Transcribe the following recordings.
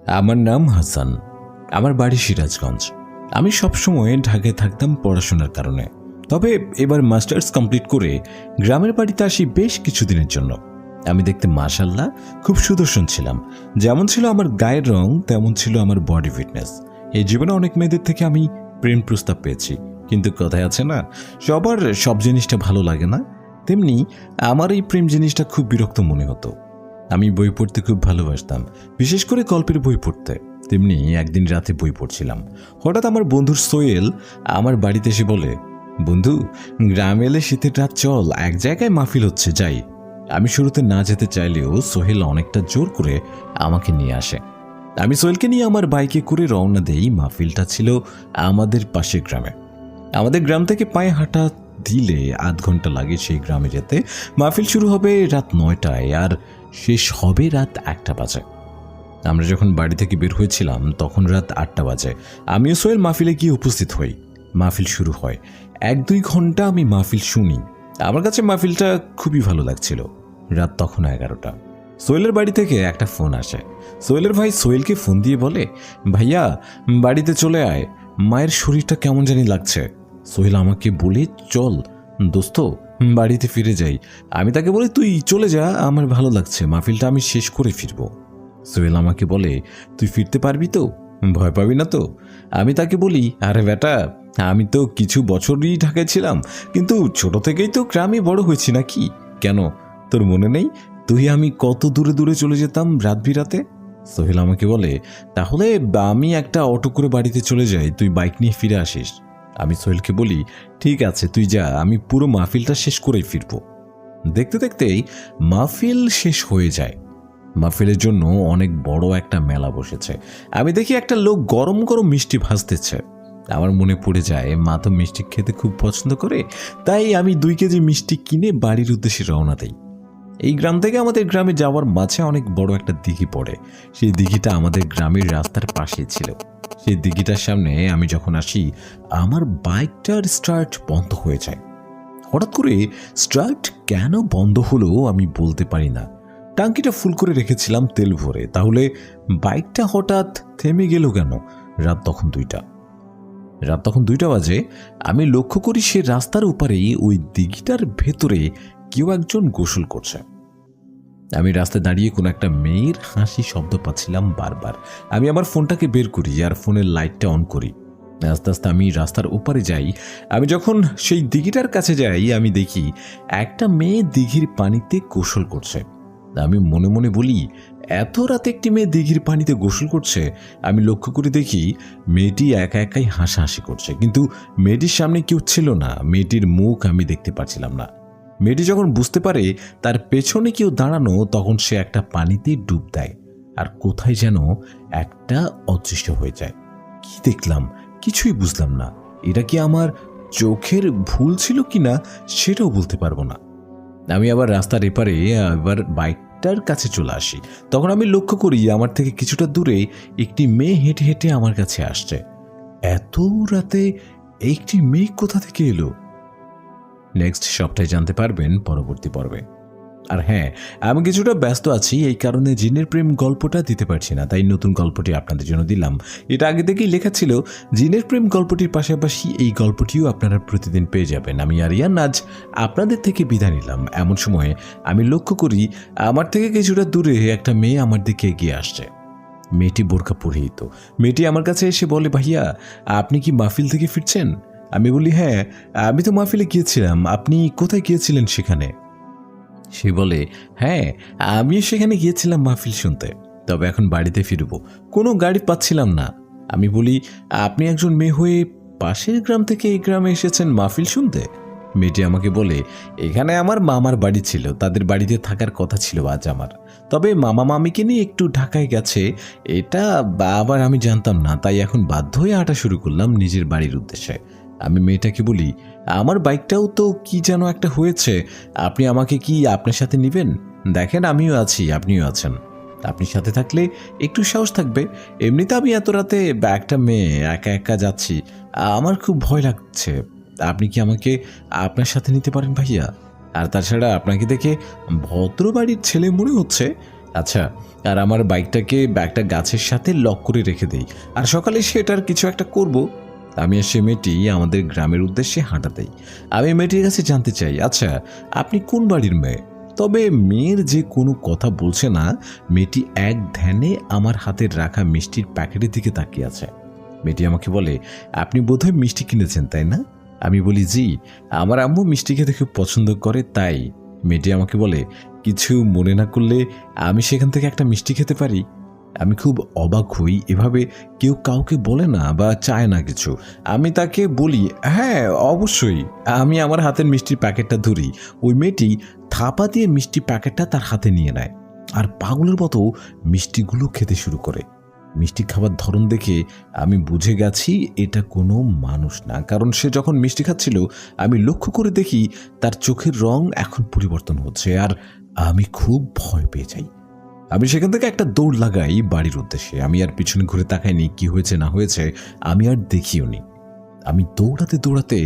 আমার নাম হাসান। আমার বাড়ি সিরাজগঞ্জ। আমি সবসময় ঢাকায় থাকতাম পড়াশোনার কারণে। তবে এবার মাস্টার্স কমপ্লিট করে গ্রামের বাড়িতে আসি বেশ কিছুদিনের জন্য। আমি দেখতে মাশাআল্লাহ খুব সুদর্শন ছিলাম। যেমন ছিল আমার গায়ের রং, তেমন ছিল আমার বডি ফিটনেস। এই জীবনে অনেক মেয়েদের থেকে আমি প্রেম প্রস্তাব পেয়েছি, কিন্তু কথায় আছে না, সবার সব জিনিসটা ভালো লাগে না। তেমনি আমার এই প্রেম জিনিসটা খুব বিরক্ত মনে হতো। আমি বই পড়তে খুব ভালোবাসতাম, বিশেষ করে গল্পের বই পড়তে। তেমনি একদিন রাতে বই পড়ছিলাম, হঠাৎ আমার বন্ধুর সোহেল আমার বাড়িতে এসে বলে, বন্ধু, গ্রামে এলে শীতের রাত চল, এক জায়গায় মাহফিল হচ্ছে, যাই। আমি শুরুতে না যেতে চাইলেও সোহেল অনেকটা জোর করে আমাকে নিয়ে আসে। আমি সোহেলকে নিয়ে আমার বাইকে করে রওনা দেই। মাহফিলটা ছিল আমাদের পাশের গ্রামে। আমাদের গ্রাম থেকে পায়ে হাঁটা দিলে আধ ঘন্টা লাগে সেই গ্রামে যেতে। মাহফিল শুরু হবে রাত 9টায় আর শেষ হবে রাত 1টা বাজে। আমরা যখন বাড়ি থেকে বের হয়েছিলাম তখন রাত 8টা বাজে। আমিও সোহেল মাহফিলে গিয়ে উপস্থিত হই। মাহফিল শুরু হয়। 1-2 ঘন্টা আমি মাহফিল শুনি। আমার কাছে মাহফিলটা খুবই ভালো লাগছিল। রাত তখন 11টা। সোহেলের বাড়ি থেকে একটা ফোন আসে। সোহেলের ভাই সোহেলকে ফোন দিয়ে বলে, ভাইয়া বাড়িতে চলে আয়, মায়ের শরীরটা কেমন জানি লাগছে। সোহেল আমাকে বলে, চল দোস্ত বাড়িতে ফিরে যাই। আমি তাকে বলি, তুই চলে যা, আমার ভালো লাগছে, মাহফিলটা আমি শেষ করে ফিরবো। সোহেল আমাকে বলে, তুই ফিরতে পারবি তো, ভয় পাবি না তো? আমি তাকে বলি, আরে বেটা, আমি তো কিছু বছরই ঢাকায় ছিলাম, কিন্তু ছোট থেকেই তো গ্রামে বড় হয়েছি নাকি। কেন, তোর মনে নেই তুই আমি কত দূরে দূরে চলে যেতাম রাত বিরাতে? সোহেল আমাকে বলে, তাহলে আমি একটা অটো করে বাড়িতে চলে যাই, তুই বাইক নিয়ে ফিরে আসিস। আমি সোহেলকে বলি, ঠিক আছে তুই যা, আমি পুরো মাহফিলটা শেষ করেই ফিরবো। দেখতে দেখতেই মাহফিল শেষ হয়ে যায়। মাহফিলের জন্য অনেক বড় একটা মেলা বসেছে। আমি দেখি একটা লোক গরম গরম মিষ্টি ভাজতেছে। আমার মনে পড়ে যায় মা তো মিষ্টি খেতে খুব পছন্দ করে, তাই আমি 2 কেজি মিষ্টি কিনে বাড়ির উদ্দেশ্যে রওনা দিই। এই গ্রাম থেকে আমাদের গ্রামে যাওয়ার মাঝে অনেক বড় একটা দিঘি পড়ে। সেই দিঘিটা আমাদের গ্রামের রাস্তার পাশেই ছিল। সেই দিঘিটার সামনে আমি যখন আসি, আমার বাইকটার স্টার্ট বন্ধ হয়ে যায়। হঠাৎ করে স্টার্ট কেন বন্ধ হলো আমি বলতে পারি না। টাঙ্কিটা ফুল করে রেখেছিলাম তেল ভরে, তাহলে বাইকটা হঠাৎ থেমে গেল কেন? রাত তখন 2টা বাজে। আমি লক্ষ্য করি সে রাস্তার ওপারেই ওই দিঘিটার ভেতরে কেউ একজন গোসল করছে। আমি রাস্তায় দাঁড়িয়ে কোনো একটা মেয়ের হাসি শব্দ পাচ্ছিলাম বারবার। আমি আমার ফোনটাকে বের করি আর ফোনের লাইটটা অন করি। আস্তে আস্তে আমি রাস্তার ওপারে যাই। আমি যখন সেই দিঘিটার কাছে যাই, আমি দেখি একটা মেয়ে দিঘির পানিতে গোসল করছে। আমি মনে মনে বলি, এত রাতে একটি মেয়ে দিঘির পানিতে গোসল করছে? আমি লক্ষ্য করে দেখি মেয়েটি একা একাই হাসাহাসি করছে, কিন্তু মেয়েটির সামনে কেউ ছিল না। মেয়েটির মুখ আমি দেখতে পাচ্ছিলাম না। মেয়েটি যখন বুঝতে পারে তার পেছনে কেউ দাঁড়ানো, তখন সে একটা পানিতে ডুব দেয় আর কোথায় যেন একটা অদৃশ্য হয়ে যায়। কি দেখলাম কিছুই বুঝলাম না। এটা কি আমার চোখের ভুল ছিল কিনা সেটাও বলতে পারবো না। আমি আবার রাস্তার এপারে এবার বাইকটার কাছে চলে আসি। তখন আমি লক্ষ্য করি আমার থেকে কিছুটা দূরে একটি মেয়ে হেঁটে হেঁটে আমার কাছে আসছে। এত রাতে একটি মেয়ে কোথা থেকে এলো? নেক্সট সবটাই জানতে পারবেন পরবর্তী পর্বে। আর হ্যাঁ, আমি কিছুটা ব্যস্ত আছি, এই কারণে জিনের প্রেম গল্পটা দিতে পারছি না, তাই নতুন গল্পটি আপনাদের জন্য দিলাম। এটা আগে থেকেই লেখা ছিল। জিনের প্রেম গল্পটির পাশাপাশি এই গল্পটিও আপনারা প্রতিদিন পেয়ে যাবেন। আমি আরিয়ান আজ আপনাদের থেকে বিদায় নিলাম। এমন সময় আমি লক্ষ্য করি আমার থেকে কিছুটা দূরে একটা মেয়ে আমার দিকে এগিয়ে আসছে। মেয়েটি বোরকা পরিহিত। মেয়েটি আমার কাছে এসে বলে, ভাইয়া আপনি কি মাহফিল থেকে ফিরছেন? আমি বলি, হ্যাঁ, আমি তো মাহফিলে গিয়েছিলাম। আপনি কোথায় গিয়েছিলেন সেখানে? সে বলে, হ্যাঁ, আমিও সেখানে গিয়েছিলাম মাহফিল শুনতে, তবে এখন বাড়িতে ফিরবো, কোনো গাড়ি পাচ্ছিলাম না। আমি বলি, আপনি একজন মেয়ে হয়ে পাশের গ্রাম থেকে এই গ্রামে এসেছেন মাহফিল শুনতে? মেয়েটি আমাকে বলে, এখানে আমার মামার বাড়ি ছিল, তাদের বাড়িতে থাকার কথা ছিল আজ আমার, তবে মামা মামিকে নিয়ে একটু ঢাকায় গেছে, এটা আবার আমি জানতাম না, তাই এখন বাধ্য হয়ে হাঁটা শুরু করলাম নিজের বাড়ির উদ্দেশ্যে। আমি মেয়েটাকে বলি, আমার বাইকটাও তো কি যেন একটা হয়েছে, আপনি আমাকে কি আপনার সাথে নেবেন? দেখেন আমিও আছি, আপনিও আছেন, আপনি সাথে থাকলে একটু সাহস থাকবে। এমনিতে আমি এত রাতে একটা মেয়ে একা একা যাচ্ছি, আমার খুব ভয় লাগছে। আপনি কি আমাকে আপনার সাথে নিতে পারেন ভাইয়া? আর তাছাড়া আপনাকে দেখে ভদ্র বাড়ির ছেলে মনে হচ্ছে, আচ্ছা, আর আমার বাইকটাকে একটা গাছের সাথে লক করে রেখে দেই, আর সকালে সেটার কিছু একটা করব। আমি আর সে মেয়েটি আমাদের গ্রামের উদ্দেশ্যে হাঁটা দেই। আমি মেয়েটির কাছে জানতে চাই, আচ্ছা আপনি কোন বাড়ির মেয়ে? তবে মেয়ের যে কোনো কথা বলছে না। মেয়েটি এক ধ্যানে আমার হাতের রাখা মিষ্টির প্যাকেটের দিকে তাকিয়ে আছে। মেয়েটি আমাকে বলে, আপনি বোধহয় মিষ্টি কিনেছেন তাই না? আমি বলি, জি, আমার আম্মু মিষ্টি খেতে খুব পছন্দ করে তাই। মেয়েটি আমাকে বলে, কিছু মনে না করলে আমি সেখান থেকে একটা মিষ্টি খেতে পারি? আমি খুব অবাক হই, এভাবে কেউ কাউকে বলে না বা চায় না কিছু। আমি তাকে বলি, হ্যাঁ অবশ্যই। আমি আমার হাতের মিষ্টির প্যাকেটটা ধরি। ওই মেয়েটি থাপা দিয়ে মিষ্টি প্যাকেটটা তার হাতে নিয়ে নেয় আর পাগলের মতো মিষ্টিগুলো খেতে শুরু করে। মিষ্টি খাবার ধরন দেখে আমি বুঝে গেছি এটা কোনো মানুষ না, কারণ সে যখন মিষ্টি খাচ্ছিল আমি লক্ষ্য করে দেখি তার চোখের রং এখন পরিবর্তন হচ্ছে, আর আমি খুব ভয় পেয়ে যাই। আমি সেখান থেকে একটা দৌড় লাগাই বাড়ির উদ্দেশ্যে। আমি আর পিছনে ঘুরে তাকাইনি, কি হয়েছে না হয়েছে আমি আর দেখিও নি। আমি দৌড়াতে দৌড়াতে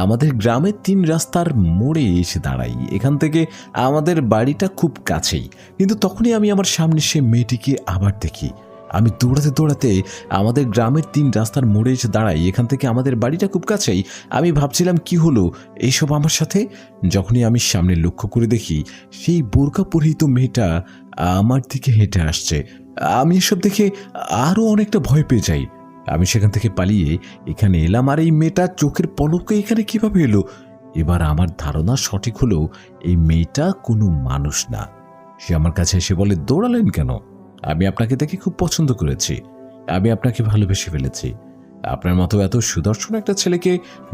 আমাদের গ্রামের 3 রাস্তার মোড়ে এসে দাঁড়াই। এখান থেকে আমাদের বাড়িটা খুব কাছেই, কিন্তু তখনই আমি আমার সামনে সে মেয়েটিকে আবার দেখি। আমি দৌড়াতে দৌড়াতে আমাদের গ্রামের 3 রাস্তার মোড়ে এসে দাঁড়াই। এখান থেকে আমাদের বাড়িটা খুব কাছেই। আমি ভাবছিলাম কি হলো এইসব আমার সাথে, যখনই আমি সামনে লক্ষ্য করে দেখি সেই বোরকা পরিহিত মেয়েটা আমার দিকে হেঁটে আসছে। আমি এসব দেখে আরও অনেকটা ভয় পেয়ে যাই। আমি সেখান থেকে পালিয়ে এখানে এলাম, আর এই মেয়েটা চোখের পলকে এখানে কিভাবে এলো? এবার আমার ধারণা সঠিক হলো, এই মেয়েটা কোনো মানুষ না। সে আমার কাছে এসে বলে, দৌড়ালেন কেন? আমি আপনাকে দেখে খুব পছন্দ করেছি, আমি আপনাকে ভালোবেসে ফেলেছি। আপনার মতো এত সুদর্শন একটা ছেলেকে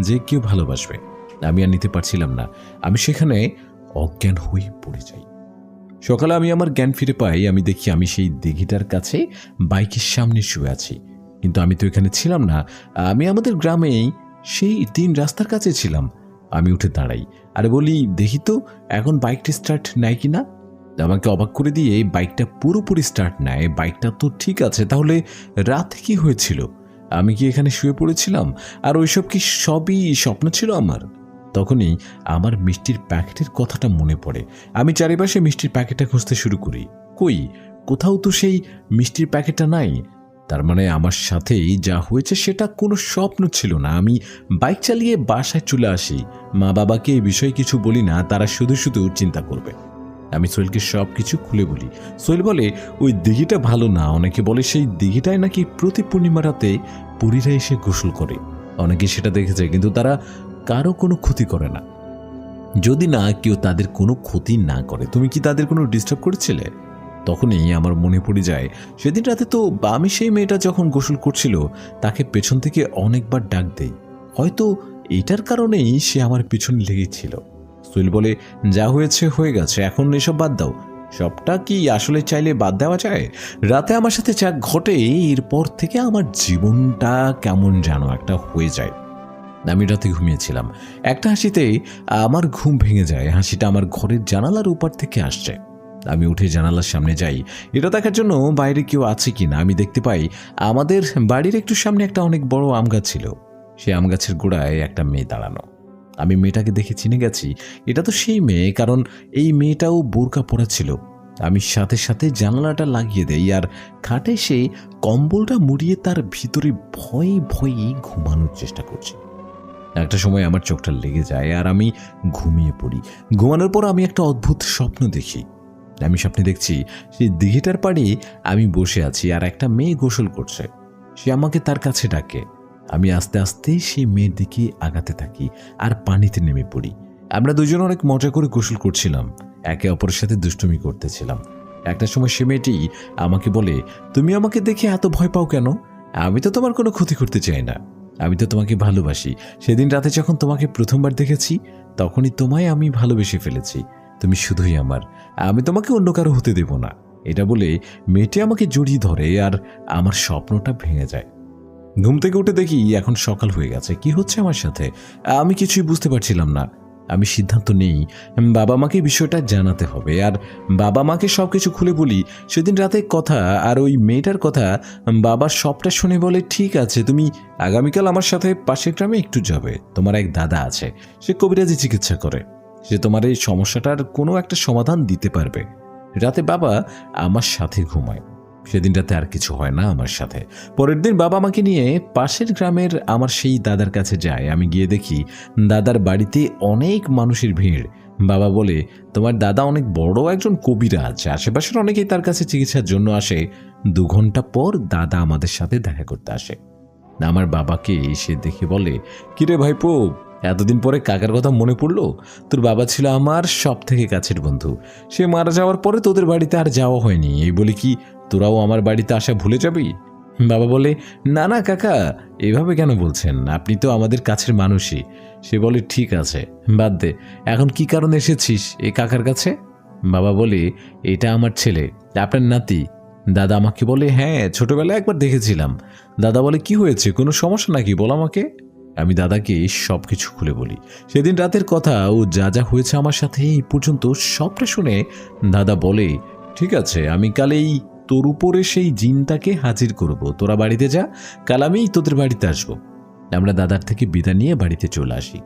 যে কেউ ভালোবাসবে। আমি আর নিতে পারছিলাম না, আমি সেখানে অজ্ঞান হয়ে পড়ে যাই। সকালে আমি আমার জ্ঞান ফিরে পাই। আমি দেখি আমি সেই দিঘিটার কাছে বাইকের সামনে শুয়ে আছি, কিন্তু আমি তো এখানে ছিলাম না। আমি আমাদের গ্রামেই সেই 3 রাস্তার কাছে ছিলাম। আমি উঠে দাঁড়াই আর বলি, দেখি তো এখন বাইকটা স্টার্ট নেয় কিনা। আমাকে অবাক করে দিয়ে বাইকটা পুরোপুরি স্টার্ট নেয়। বাইকটা তো ঠিক আছে, তাহলে রাতে কি হয়েছিল? আমি কি এখানে শুয়ে পড়েছিলাম আর ওইসব কি সবই স্বপ্ন ছিল আমার? তখনই আমার মিষ্টির প্যাকেটের কথাটা মনে পড়ে। আমি চারিপাশে মিষ্টির প্যাকেটটা খুঁজতে শুরু করি। কই, কোথাও তো সেই মিষ্টির প্যাকেটটা নাই। তার মানে আমার সাথেই যা হয়েছে সেটা কোনো স্বপ্ন ছিল না। আমি বাইক চালিয়ে বাসায় চলে আসি। মা বাবাকে এই বিষয়ে কিছু বলি না, তারা শুধু শুধু চিন্তা করবে। আমি সোহেলকে সব কিছু খুলে বলি। সোহেল বলে, ওই দিঘিটা ভালো না। অনেকে বলে সেই দিঘিটায় নাকি প্রতি পূর্ণিমা রাতে পরীরা এসে গোসল করে। অনেকে সেটা দেখেছে, কিন্তু তারা কারো কোনো ক্ষতি করে না, যদি না কেউ তাদের কোনো ক্ষতি না করে। তুমি কি তাদের কোনো ডিস্টার্ব করেছিলে? তখনই আমার মনে পড়ে যায়, সেদিন রাতে তো আমি সেই মেয়েটা যখন গোসল করছিল তাকে পেছন থেকে অনেকবার ডাক দেই। হয়তো এটার কারণেই সে আমার পিছনে লেগেছিল। সোহেল বলে, যা হয়েছে হয়ে গেছে, এখন এসব বাদ দাও। সবটা কি আসলে চাইলে বাদ দেওয়া যায়? রাতে আমার সাথে যা ঘটে এরপর থেকে আমার জীবনটা কেমন যেন একটা হয়ে যায়। আমি রাতে ঘুমিয়েছিলাম, একটা হাসিতে আমার ঘুম ভেঙে যায়। হাসিটা আমার ঘরের জানালার উপর থেকে আসছে। আমি উঠে জানালার সামনে যাই, এটা দেখার জন্য বাইরে কেউ আছে কিনা। আমি দেখতে পাই আমাদের বাড়ির একটু সামনে একটা অনেক বড় আম গাছ ছিল। সে আম গাছের গোড়ায় একটা মেয়ে দাঁড়ানো। আমি মেয়েটাকে দেখে চিনে গেছি, এটা তো সেই মেয়ে, কারণ এই মেয়েটাও বোরকা পরা ছিল। আমি সাথে সাথে জানালাটা লাগিয়ে দেই আর খাটে সে কম্বলটা মুড়িয়ে তার ভিতরে ভয়ে ভয়ে ঘুমানোর চেষ্টা করছি। একটা সময় আমার চোখটা লেগে যায় আর আমি ঘুমিয়ে পড়ি। ঘুমানোর পর আমি একটা অদ্ভুত স্বপ্ন দেখি। আমি স্বপ্নে দেখছি সেই দিঘিটার পাড়ে আমি বসে আছি আর একটা মেয়ে গোসল করছে। সে আমাকে তার কাছে ডাকে। আমি আস্তে আস্তে সেই মেয়ের দিকে আগাতে থাকি আর পানিতে নেমে পড়ি। আমরা দুজন অনেক মজা করে গোসল করছিলাম, একে অপরের সাথে দুষ্টুমি করতেছিলাম। একটা সময় সে মেয়েটি আমাকে বলে, তুমি আমাকে দেখে এত ভয় পাও কেন? আমি তো তোমার কোনো ক্ষতি করতে চাই না, আমি তো তোমাকে ভালোবাসি। সেদিন রাতে যখন তোমাকে প্রথমবার দেখেছি তখনই তোমায় আমি ভালোবেসে ফেলেছি। তুমি শুধুই আমার, আমি তোমাকে অন্য কারো হতে দেব না। এটা বলে মেয়েটি আমাকে জড়িয়ে ধরে আর আমার স্বপ্নটা ভেঙে যায়। ঘুম থেকে উঠে দেখি এখন সকাল হয়ে গেছে। কি হচ্ছে আমার সাথে আমি কিছুই বুঝতে পারছিলাম না। আমি সিদ্ধান্ত নেই বাবা মাকে বিষয়টা জানাতে হবে, আর বাবা মাকে সব কিছু খুলে বলি সেদিন রাতের কথা আর ওই মেয়েটার কথা। বাবা সবটা শুনে বলে, ঠিক আছে, তুমি আগামীকাল আমার সাথে পাশের গ্রামে একটু যাবে। তোমার এক দাদা আছে, সে কবিরাজি চিকিৎসা করে, সে তোমার এই সমস্যাটার কোনো একটা সমাধান দিতে পারবে। রাতে বাবা আমার সাথে ঘুমায়। সেদিন রাতে আর কিছু হয় না আমার সাথে। পরের দিন বাবা আমাকে নিয়ে পাশের গ্রামের আমার সেই দাদার কাছে যায়। আমি গিয়ে দেখি দাদার বাড়িতে অনেক মানুষের ভিড়। বাবা বলে, তোমার দাদা অনেক বড় একজন কবিরাজ, আশেপাশের অনেকেই তার কাছে চিকিৎসার জন্য আসে। 2 ঘন্টা পর দাদা আমাদের সাথে দেখা করতে আসে। আমার বাবাকে এসে দেখে বলে, কিরে ভাইপো, এতদিন পরে কাকার কথা মনে পড়লো? তোর বাবা ছিল আমার সব থেকে কাছের বন্ধু। সে মারা যাওয়ার পরে তোদের বাড়িতে আর যাওয়া হয়নি। এই বলে কি তোরাও আমার বাড়িতে আসা ভুলে যাবি? বাবা বলে, না না কাকা, এভাবে কেন বলছেন? আপনি তো আমাদের কাছের মানুষই। সে বলে, ঠিক আছে, বাদ দে। এখন কি কারণে এসেছিস এই কাকার কাছে? বাবা বলে, এটা আমার ছেলে, আপনার নাতি। দাদা আমাকে বলে, হ্যাঁ, ছোটবেলায় একবার দেখেছিলাম। দাদা বলে, কি হয়েছে, কোনো সমস্যা নাকি, বল আমাকে। আমি দাদাকে সব কিছু খুলে বলি। সেদিন রাতের কথা ও যা যা হয়েছে আমার সাথে এই পর্যন্ত সবটা শুনে দাদা বলে, ঠিক আছে, আমি কাল এই তোর উপরে সেই জিনটাকে হাজির করব। তোরা বাড়িতে যা, কাল আমি তোদের বাড়িতে আসবো। আমরা দাদার থেকে বিদায় নিয়ে বাড়িতে চলে আসি।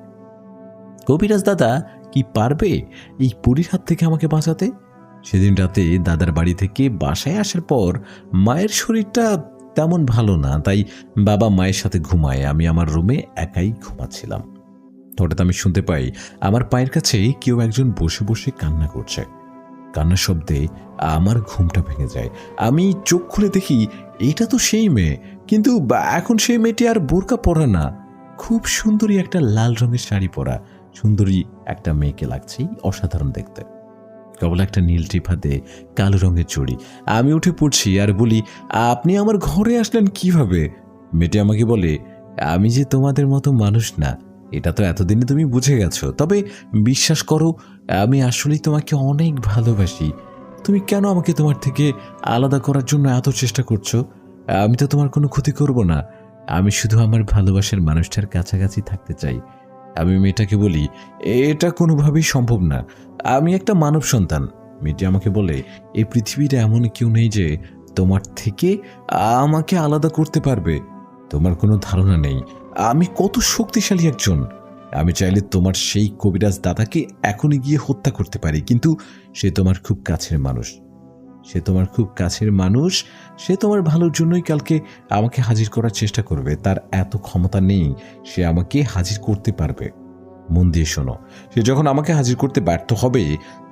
কবিরাজ দাদা কি পারবে এই পরীর হাত থেকে আমাকে বাঁচাতে? সেদিন রাতে দাদার বাড়ি থেকে বাসায় আসার পর মায়ের শরীরটা তেমন ভালো না, তাই বাবা মায়ের সাথে ঘুমায়। আমি আমার রুমে একাই ঘুমাচ্ছিলাম। হঠাৎ আমি শুনতে পাই আমার পায়ের কাছে কেউ একজন বসে বসে কান্না করছে। কান্নার শব্দে আমার ঘুমটা ভেঙে যায়। আমি চোখ খুলে দেখি এটা তো সেই মেয়ে, কিন্তু এখন সেই মেয়েটি আর বোরকা পরা না, খুব সুন্দরী একটা লাল রঙের শাড়ি পরা সুন্দরী একটা মেয়েকে লাগছেই অসাধারণ দেখতে। কেবল একটা নীল টিফাতে কালো রঙের চুড়ি। আমি উঠে পড়ছি আর বলি, আপনি আমার ঘরে আসলেন কিভাবে? মেয়েটি আমাকে বলে, আমি যে তোমাদের মতো মানুষ না, এটা তো এতদিনে তুমি বুঝে গেছো। তবে বিশ্বাস করো, আমি আসলেই তোমাকে অনেক ভালোবাসি। তুমি কেন আমাকে তোমার থেকে আলাদা করার জন্য এত চেষ্টা করছো? আমি তো তোমার কোনো ক্ষতি করব না। আমি শুধু আমার ভালোবাসার মানুষটার কাছাকাছি থাকতে চাই। আমি মেয়েটাকে বলি, এটা কোনোভাবেই সম্ভব না, আমি একটা মানব সন্তান। মেয়েটি আমাকে বলে, এই পৃথিবীতে এমন কেউ নেই যে তোমার থেকে আমাকে আলাদা করতে পারবে। তোমার কোনো ধারণা নেই আমি কত শক্তিশালী একজন। আমি চাইলে তোমার সেই কবিরাজ দাদাকে এখনই গিয়ে হত্যা করতে পারি, কিন্তু সে তোমার খুব কাছের মানুষ। সে তোমার ভালোর জন্যই কালকে আমাকে হাজির করার চেষ্টা করবে। তার এত ক্ষমতা নেই সে আমাকে হাজির করতে পারবে। মন দিয়ে শোনো, সে যখন আমাকে হাজির করতে ব্যর্থ হবে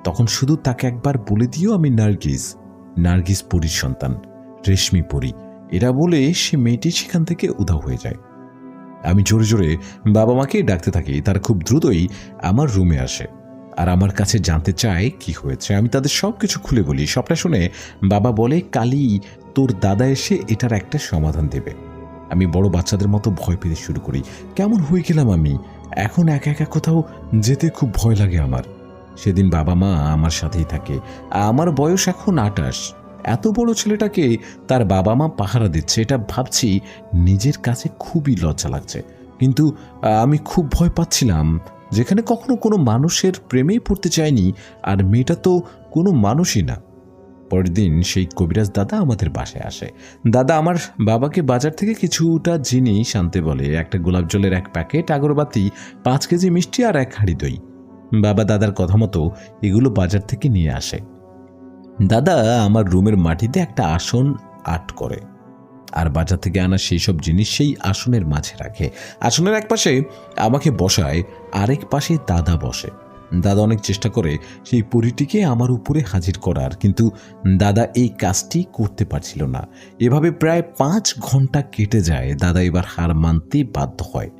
তখন শুধু তাকে একবার বলে দিও আমি নার্গিস পরীর সন্তান, রেশমি পরী। এরা বলে সে মেয়েটি সেখান থেকে উধাও হয়ে যায়। আমি জোরে জোরে বাবা মাকে ডাকতে থাকি। তারা খুব দ্রুতই আমার রুমে আসে আর আমার কাছে জানতে চায় কি হয়েছে। আমি তাদের সব কিছু খুলে বলি। সবটা শুনে বাবা বলে, কালই তোর দাদা এসে এটার একটা সমাধান দেবে। আমি বড় বাচ্চাদের মতো ভয় পেতে শুরু করি। কেমন হয়ে গেলাম আমি, এখন একা একা কোথাও যেতে খুব ভয় লাগে আমার। সেদিন বাবা মা আমার সাথেই থাকে। আমার বয়স এখন 28। এত বড় ছেলেটাকে তার বাবা মা পাহারা দিচ্ছে, এটা ভাবছি নিজের কাছে খুবই লজ্জা লাগছে। কিন্তু আমি খুব ভয় পাচ্ছিলাম। যেখানে কখনো কোনো মানুষের প্রেমেই পড়তে চায়নি, আর মেয়েটা তো কোনো মানুষই না। পরের দিন সেই কবিরাজ দাদা আমাদের বাসায় আসে। দাদা আমার বাবাকে বাজার থেকে কিছুটা জিনিস আনতে বলে, একটা গোলাপ জলের 1 প্যাকেট, আগরবাতি, 5 কেজি মিষ্টি আর 1 হাঁড়ি দই। বাবা দাদার কথা মতো এগুলো বাজার থেকে নিয়ে আসে। দাদা আমার রুমের মাটিতে একটা আসন আর্ট করে আর বাজার থেকে আনা সেই সব জিনিস সেই আসনের মাঝে রাখে। আসনের এক পাশে আমাকে বসায়, আরেক পাশে দাদা বসে। দাদা অনেক চেষ্টা করে সেই পরীটিকে আমার উপরে হাজির করার, কিন্তু দাদা এই কাজটি করতে পারছিল না। এভাবে প্রায় 5 ঘন্টা কেটে যায়। দাদা এবার হার মানতে বাধ্য হয়।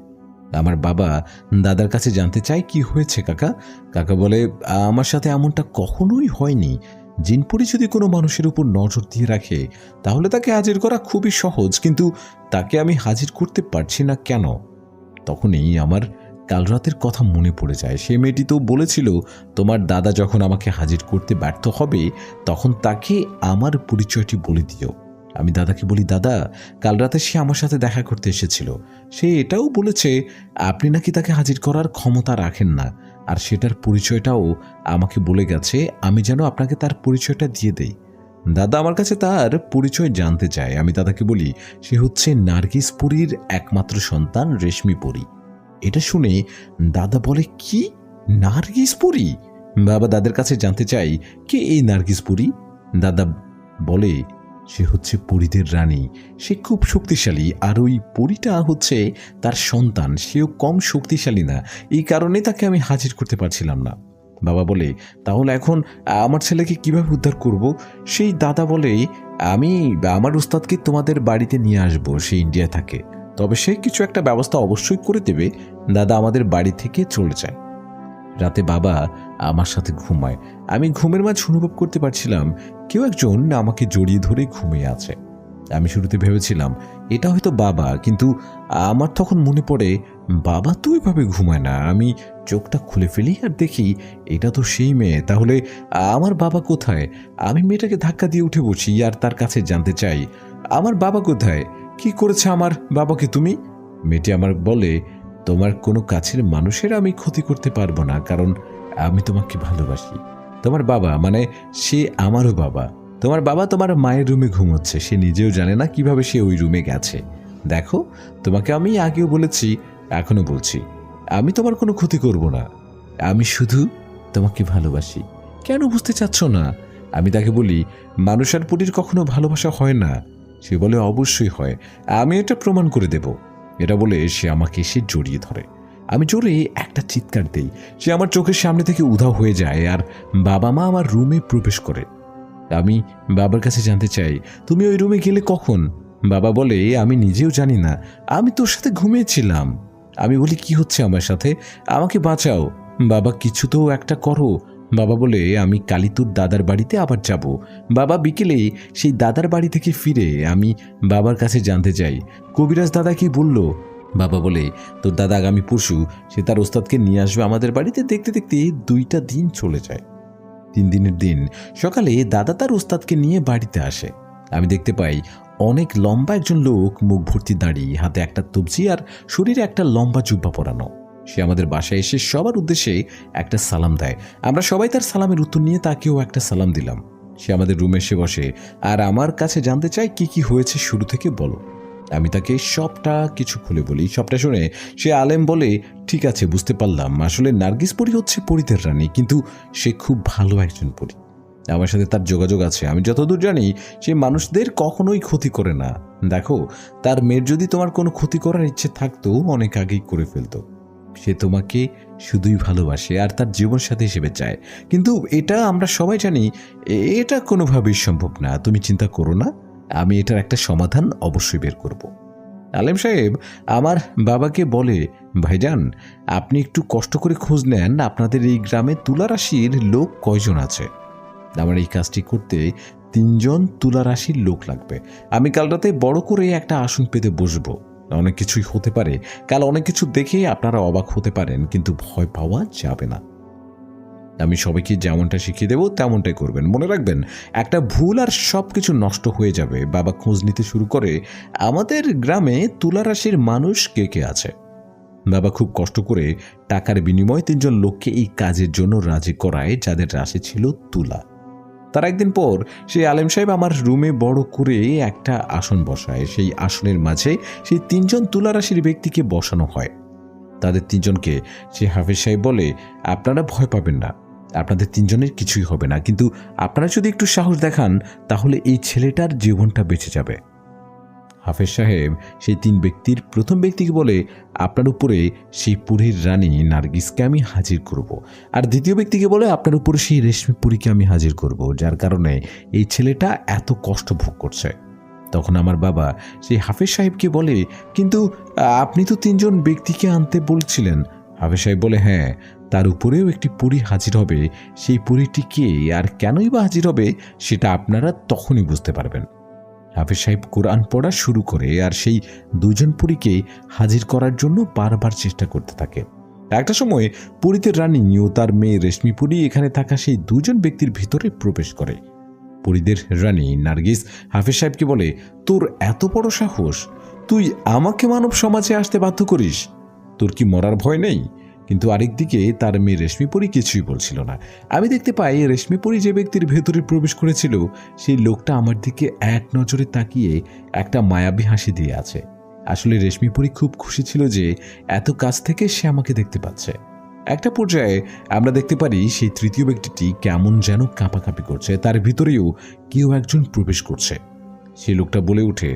আমার বাবা দাদার কাছে জানতে চায়, কি হয়েছে কাকা? কাকা বলে, আমার সাথে এমনটা কখনোই হয়নি। জিনপুরি যদি কোনো মানুষের উপর নজর দিয়ে রাখে তাহলে তাকে হাজির করা খুবই সহজ, কিন্তু তাকে আমি হাজির করতে পারছি না কেন? তখনই আমার কাল রাতের কথা মনে পড়ে যায়। সে মেয়েটি তো বলেছিল তোমার দাদা যখন আমাকে হাজির করতে ব্যর্থ হবে তখন তাকে আমার পরিচয়টি বলে দিও। আমি দাদাকে বলি, দাদা, কাল রাতে সে আমার সাথে দেখা করতে এসেছিল। সে এটাও বলেছে আপনি নাকি তাকে হাজির করার ক্ষমতা রাখেন না, আর সেটার পরিচয়টাও আমাকে বলে গেছে আমি যেন আপনাকে তার পরিচয়টা দিয়ে দেই। দাদা আমার কাছে তার পরিচয় জানতে চায়। আমি দাদাকে বলি, সে হচ্ছে নার্গিস পরীর একমাত্র সন্তান রেশমি পরী। এটা শুনে দাদা বলে, কি, নার্গিস পরী? বাবা দাদার কাছে জানতে চাই, কে এই নার্গিস পরী? দাদা বলে, সে হচ্ছে পরীদের রানী। সে খুব শক্তিশালী, আর ওই পরীটা হচ্ছে তার সন্তান। সেও কম শক্তিশালী না, এই কারণে তাকে আমি হাজির করতে পারছিলাম না। বাবা বলে, তাহলে এখন আমার ছেলেকে কিভাবে উদ্ধার করব? সেই দাদা বলে, আমি আমার উস্তাদকে তোমাদের বাড়িতে নিয়ে আসব। সে ইন্ডিয়ায় থাকে, তবে সে কিছু একটা ব্যবস্থা অবশ্যই করে দেবে। দাদা আমাদের বাড়ি থেকে চলে যায়। রাতে বাবা আমার সাথে ঘুমায়। আমি ঘুমের মাঝে অনুভব করতে পারছিলাম কেউ একজন আমাকে জড়িয়ে ধরে ঘুমিয়ে আছে। আমি শুরুতে ভেবেছিলাম এটা হয়তো বাবা, কিন্তু আমার তখন মনে পড়ে বাবা তো ওইভাবে ঘুমায় না। আমি চোখটা খুলে ফেলি আর দেখি এটা তো সেই মেয়ে। তাহলে আমার বাবা কোথায়? আমি মেয়েটাকে ধাক্কা দিয়ে উঠে বসি আর তার কাছে জানতে চাই, আমার বাবা কোথায়? কি করেছে আমার বাবাকে তুমি? মেয়েটি আমার বলে, তোমার কোনো কাছের মানুষের আমি ক্ষতি করতে পারবো না, কারণ আমি তোমাকে ভালোবাসি। তোমার বাবা মানে সে আমারও বাবা। তোমার বাবা তোমার মায়ের রুমে ঘুমোচ্ছে। সে নিজেও জানে না কিভাবে সে ওই রুমে গেছে। দেখো, তোমাকে আমি আগেও বলেছি, এখনো বলছি, আমি তোমার কোনো ক্ষতি করব না। আমি শুধু তোমাকে ভালোবাসি। কেন বুঝতে চাচ্ছ না? আমি তাকে বলি, মানুষ আর পরীর কখনো ভালোবাসা হয় না। সে বলে, অবশ্যই হয়, আমি এটা প্রমাণ করে দেব। এটা বলে সে আমাকে এসে জড়িয়ে ধরে। আমি জোরে একটা চিৎকার দেই। সে আমার চোখের সামনে থেকে উধাও হয়ে যায় আর বাবা মা আমার রুমে প্রবেশ করে। আমি বাবার কাছে জানতে চাই, তুমি ওই রুমে গেলে কখন? বাবা বলে, আমি নিজেও জানি না, আমি তোর সাথে ঘুমিয়েছিলাম। আমি বলি, কি হচ্ছে আমার সাথে? আমাকে বাঁচাও। বাবা, কিছু তো একটা করো। বাবা বলে, আমি কালিতুর দাদার বাড়িতে আবার যাব। বাবা বিকেলে সেই দাদার বাড়ি থেকে ফিরে আমি বাবার কাছে জানতে চাই, কবিরাজ দাদা কি বলল? বাবা বলে, তোর দাদা আগামী পরশু সে তার ওস্তাদকে নিয়ে আসবে আমাদের বাড়িতে। দেখতে দেখতে 2টা দিন চলে যায়। 3 দিনের দিন সকালে দাদা তার ওস্তাদকে নিয়ে বাড়িতে আসে। আমি দেখতে পাই অনেক লম্বা একজন লোক, মুখ ভর্তি দাড়ি, হাতে একটা তবজি আর শরীরে একটা লম্বা জুব্বা পরানো। সে আমাদের বাসায় এসে সবার উদ্দেশ্যে একটা সালাম দেয়। আমরা সবাই তার সালামের উত্তর নিয়ে তাকেও একটা সালাম দিলাম। সে আমাদের রুমে এসে বসে আর আমার কাছে জানতে চায়, কি কি হয়েছে শুরু থেকে বলো। আমি তাকে সবটা কিছু খুলে বলি। সবটা শুনে সে আলেম বলে, ঠিক আছে, বুঝতে পারলাম, আসলে নার্গিস পরী হচ্ছে পরীদের রানী, কিন্তু সে খুব ভালো একজন পরী। আমার সাথে তার যোগাযোগ আছে। আমি যতদূর জানি সে মানুষদের কখনোই ক্ষতি করে না। দেখো, তার মেয়ের যদি তোমার কোনো ক্ষতি করার ইচ্ছে থাকতো অনেক আগেই করে ফেলতো। সে তোমাকে শুধুই ভালোবাসে আর তার জীবনসাথী হিসেবে চায়। কিন্তু এটা আমরা সবাই জানি এটা কোনোভাবেই সম্ভব না। তুমি চিন্তা করো না, আমি এটার একটা সমাধান অবশ্যই বের করব। আলেম সাহেব আমার বাবাকে বলে, ভাইজান, আপনি একটু কষ্ট করে খোঁজ নেন আপনাদের এই গ্রামে তুলা রাশির লোক কয়জন আছে। আমার এই কাজটি করতে 3 জন তুলা রাশির লোক লাগবে। আমি কাল রাতে বড় করে একটা আসন পেতে বসবো। অনেক কিছুই হতে পারে, কাল অনেক কিছু দেখে আপনারা অবাক হতে পারেন, কিন্তু ভয় পাওয়া যাবে না। আমি সবাইকে যেমনটা শিখিয়ে দেবো তেমনটাই করবেন। মনে রাখবেন, একটা ভুল আর সব কিছু নষ্ট হয়ে যাবে। বাবা খোঁজ নিতে শুরু করে আমাদের গ্রামে তুলা রাশির মানুষ কে কে আছে। বাবা খুব কষ্ট করে টাকার বিনিময়ে 3 জন লোককে এই কাজের জন্য রাজি করায়, যাদের রাশি ছিল তুলা। তার একদিন পর সেই আলেম সাহেব আমার রুমে বড় করে একটা আসন বসায়। সেই আসনের মাঝে সেই 3 জন তুলা রাশির ব্যক্তিকে বসানো হয়। তাদের 3 জনকে সে হাফেজ সাহেব বলে, আপনারা ভয় পাবেন না, আপনাদের 3 জনের কিছুই হবে না, কিন্তু আপনারা যদি একটু সাহস দেখান তাহলে এই ছেলেটার জীবনটা বেঁচে যাবে। হাফেজ সাহেব সেই 3 ব্যক্তির প্রথম ব্যক্তিকে বলে, আপনার উপরে সেই পুরীর রানী নার্গিসকে আমি হাজির করব। আর দ্বিতীয় ব্যক্তিকে বলে, আপনার উপরে সেই রেশমি পুরীকে আমি হাজির করব, যার কারণে এই ছেলেটা এত কষ্ট ভোগ করছে। তখন আমার বাবা সেই হাফেজ সাহেবকে বলে, কিন্তু আপনি তো 3 জন ব্যক্তিকে আনতে বলছিলেন। হাফেজ সাহেব বলে, হ্যাঁ, তার উপরেও একটি পরী হাজির হবে। সেই পরীটি কে আর কেনই বা হাজির হবে সেটা আপনারা তখনই বুঝতে পারবেন। হাফেজ সাহেব কোরআন পড়া শুরু করে আর সেই 2 জন পরীকে হাজির করার জন্য বারবার চেষ্টা করতে থাকে। একটা সময় পরীদের রানী ও তার মেয়ে রেশমি পরী এখানে থাকা সেই 2 জন ব্যক্তির ভিতরে প্রবেশ করে। পরীদের রানী নার্গিস হাফেজ সাহেবকে বলে, তোর এত বড় সাহস, তুই আমাকে মানব সমাজে আসতে বাধ্য করিস, তোর কি মরার ভয় নেই? কিন্তু আরেকদিকে তার মেয়ে রেশমি পরী কিছুই বলছিল না। আমি দেখতে পাই রেশমি পরী যে ব্যক্তির ভেতরে প্রবেশ করেছিল সেই লোকটা আমার দিকে এক নজরে তাকিয়ে একটা মায়াবী হাসি দিয়ে আছে। আসলে রেশমি পরী খুব খুশি ছিল যে এত কাছ থেকে সে আমাকে দেখতে পাচ্ছে। একটা পর্যায়ে আমরা দেখতে পারি সেই তৃতীয় ব্যক্তিটি কেমন যেন কাঁপাকাঁপি করছে, তার ভিতরেও কেউ একজন প্রবেশ করছে। সেই লোকটা বলে ওঠে,